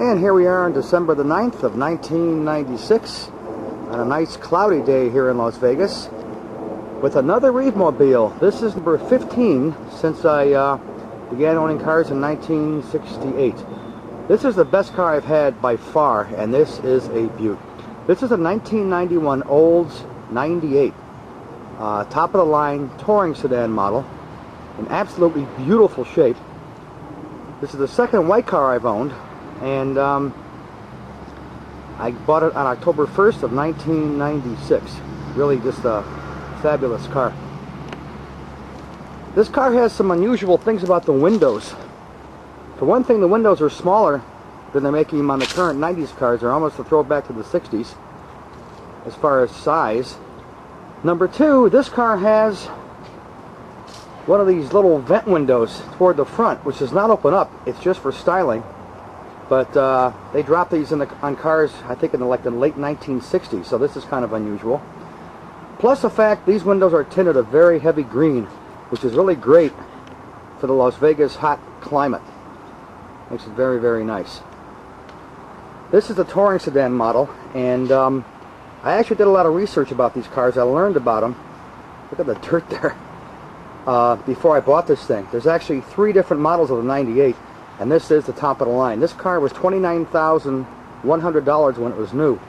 And here we are on December the 9th of 1996 on a nice cloudy day here in Las Vegas with another Reevemobile. This is number 15 since I began owning cars in 1968. This is the best car I've had by far, and this is a beaut. This is a 1991 Olds 98 top of the line touring sedan model in absolutely beautiful shape. This is the second white car I've owned, and I bought it on October 1st of 1996. Really just a fabulous car. This car has some unusual things about the windows. For one thing, the windows are smaller than they're making them on the current 90s cars. They're almost a throwback to the 60s as far as size. Number two, this car has one of these little vent windows toward the front, which does not open up. It's just for styling. But they dropped these on cars, I think, in the late 1960s, so this is kind of unusual. Plus the fact these windows are tinted a very heavy green, which is really great for the Las Vegas hot climate. Makes it very, very nice. This is the touring sedan model, and I actually did a lot of research about these cars. I learned about them. Look at the dirt there. Before I bought this thing. There's actually 3 different models of the 98, and this is the top of the line. This car was $29,100 when it was new,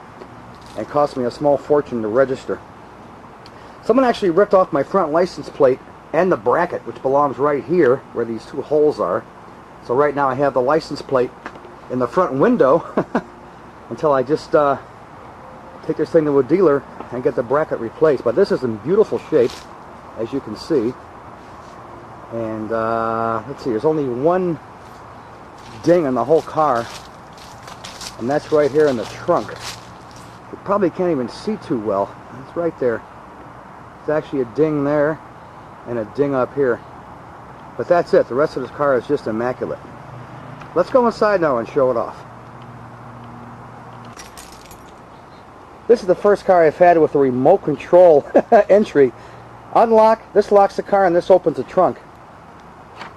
and cost me a small fortune to register. Someone actually ripped off my front license plate and the bracket, which belongs right here where these 2 holes are. So right now I have the license plate in the front window until I just take this thing to a dealer and get the bracket replaced. But this is in beautiful shape, as you can see. And let's see, there's only one ding in the whole car, and that's right here in the trunk. You probably can't even see too well. It's right there. It's actually a ding there and a ding up here. But that's it. The rest of this car is just immaculate. Let's go inside now and show it off. This is the first car I've had with a remote control entry. Unlock, this locks the car, and this opens the trunk.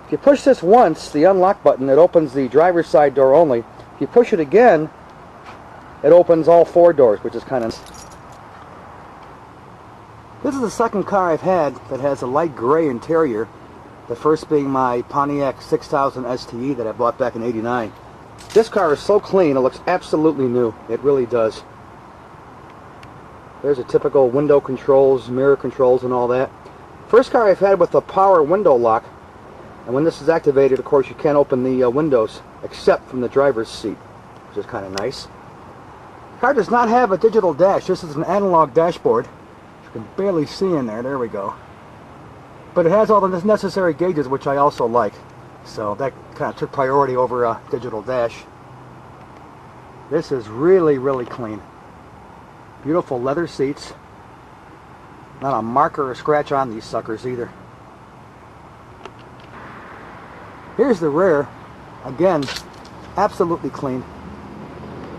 If you push this once, the unlock button, it opens the driver's side door only. If you push it again, it opens all 4 doors, which is kind of... This is the second car I've had that has a light gray interior. The first being my Pontiac 6000 STE that I bought back in '89. This car is so clean, it looks absolutely new. It really does. There's a typical window controls, mirror controls, and all that. First car I've had with a power window lock. And when this is activated, of course, you can't open the windows except from the driver's seat, which is kind of nice. The car does not have a digital dash. This is an analog dashboard. You can barely see in there. There we go. But it has all the necessary gauges, which I also like. So that kind of took priority over a digital dash. This is really, really clean. Beautiful leather seats. Not a marker or scratch on these suckers either. Here's the rear. Again, absolutely clean.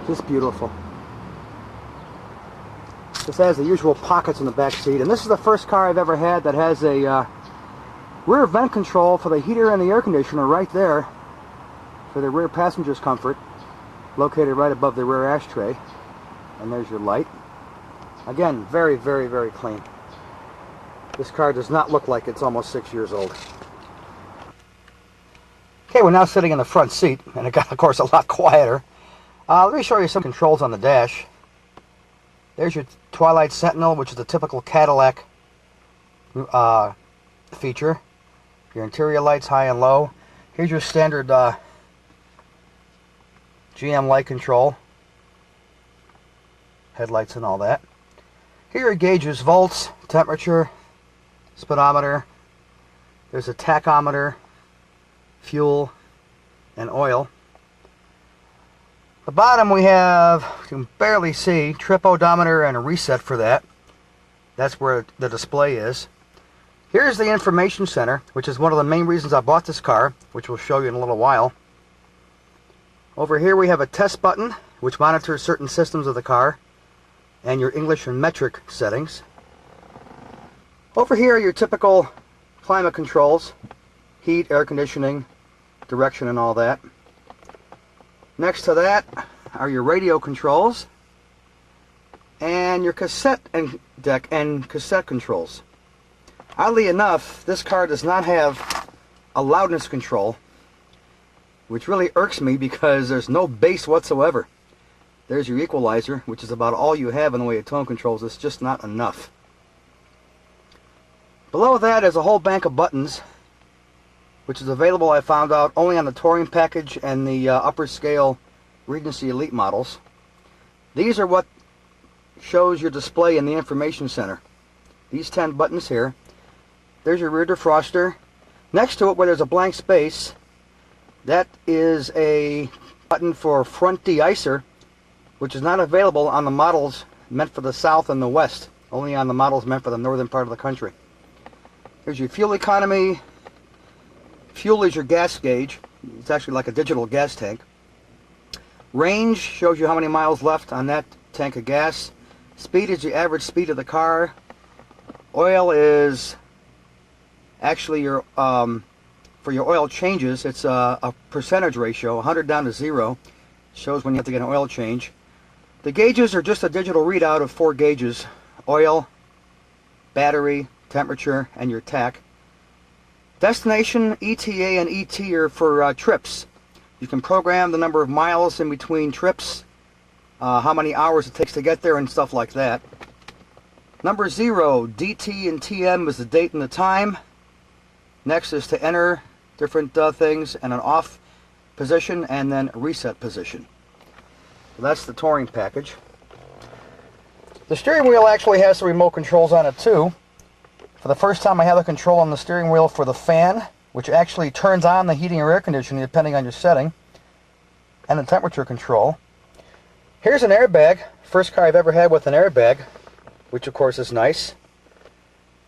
Just beautiful. This has the usual pockets in the back seat, and this is the first car I've ever had that has a rear vent control for the heater and the air conditioner right there for the rear passenger's comfort, located right above the rear ashtray. And there's your light. Again, very, very, very clean. This car does not look like it's almost 6 years old. Okay, we're now sitting in the front seat, and it got, of course, a lot quieter. Let me show you some controls on the dash. There's your Twilight Sentinel, which is the typical Cadillac feature. Your interior lights, high and low. Here's your standard GM light control. Headlights and all that. Here are gauges, volts, temperature, speedometer. There's a tachometer, fuel, and oil. The bottom we have, you can barely see, trip odometer and a reset for that. That's where the display is. Here's the information center, which is one of the main reasons I bought this car, which we'll show you in a little while. Over here we have a test button, which monitors certain systems of the car, and your English and metric settings. Over here are your typical climate controls, heat, air conditioning, direction, and all that. Next to that are your radio controls and your cassette deck and cassette controls. Oddly enough, this car does not have a loudness control, which really irks me because there's no bass whatsoever. There's your equalizer, which is about all you have in the way of tone controls. It's just not enough. Below that is a whole bank of buttons, which is available, I found out, only on the Touring package and the upper scale Regency Elite models. These are what shows your display in the information center. These 10 buttons here. There's your rear defroster. Next to it, where there's a blank space, that is a button for front de-icer, which is not available on the models meant for the south and the west, only on the models meant for the northern part of the country. There's your fuel economy. Fuel is your gas gauge. It's actually like a digital gas tank. Range shows you how many miles left on that tank of gas. Speed is the average speed of the car. Oil is actually your for your oil changes. It's a percentage ratio, 100 down to 0. Shows when you have to get an oil change. The gauges are just a digital readout of 4 gauges: oil, battery, temperature, and your tach. Destination, ETA, and ET are for trips. You can program the number of miles in between trips, how many hours it takes to get there, and stuff like that. Number 0, DT and TM is the date and the time. Next is to enter different things, and an off position, and then reset position. So that's the Touring package. The steering wheel actually has the remote controls on it too. For the first time, I have the control on the steering wheel for the fan, which actually turns on the heating or air conditioning depending on your setting, and the temperature control. Here's an airbag. First car I've ever had with an airbag, which of course is nice.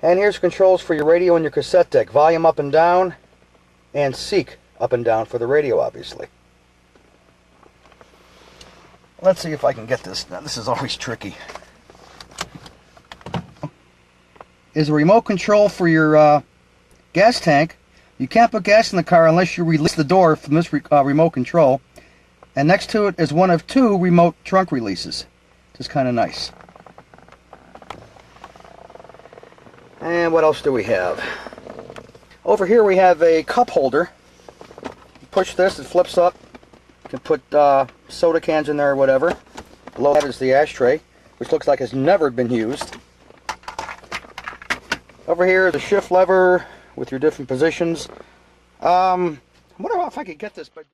And here's controls for your radio and your cassette deck. Volume up and down, and seek up and down for the radio, obviously. Let's see if I can get this. Now, this is always tricky. Is a remote control for your gas tank. You can't put gas in the car unless you release the door from this remote control. And next to it is one of 2 remote trunk releases. Just kind of nice. And what else do we have? Over here we have a cup holder. You push this, it flips up. You can put soda cans in there or whatever. Below that is the ashtray, which looks like it's never been used. Over here, the shift lever with your different positions. I wonder if I could get this, but